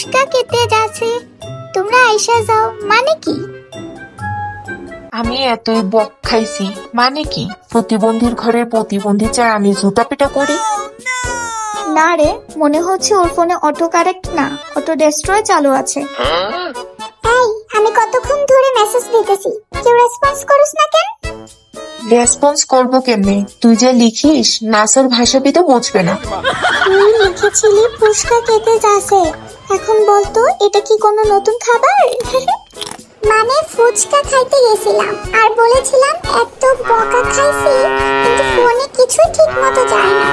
ফুসকা খেতে যাচ্ছে, তোমরা আইসা যাও মানে কি? আমি এতই বক খাইছি মানে কি? প্রতিবন্ধীর ঘরের প্রতিবন্ধী চায় আমি জুতা পেটা করি? না রে, মনে হচ্ছে ওর ফোনে অটো কারেক্ট না অটো ডেস্ট্রয় চালু আছে। এই, আমি কতক্ষণ ধরে মেসেজ দিতেছি, কেউ রেসপন্স করছ না কেন? রেসপন্স করবো কেমনে? তুই যে লিখিস নাসার ভাষাবিদ বুঝবে না। তুই লিখেছিলি ফুসকা খেতে যাচ্ছে, এখন বলতো এটা কি কোনো নতুন খাবার? মানে ফুচকা খাইতে গেছিলাম আর বলেছিলাম এত বকা খাইছি, কিন্তু ফোনে কিছুই ঠিক মতো যায় না।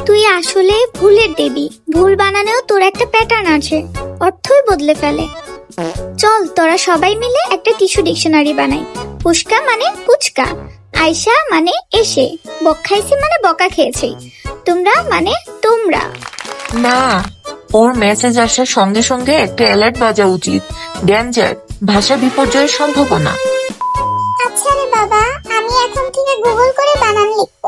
তুই আসলে ভুলের দেবী, ভুল বানানেও তোর একটা প্যাটার্ন আছে, অর্থই বদলে ফেলে। চল তোরা সবাই মিলে একটা টিস্যু ডিকশনারি বানাই। ফুসকা মানে ফুচকা, আয়শা মানে এসে, বক খাইছি মানে বকা খেয়েছি, তোমরা মানে তোমরা। না, ওর মেসেজ আসার সঙ্গে সঙ্গে একটা অ্যালার্ট বাজা উচিত। ডেঞ্জার, ভাষা বিপর্যয়ের সম্ভাবনা। আচ্ছা রে বাবা, আমি এখন থেকে গুগল করে বানান লিখব।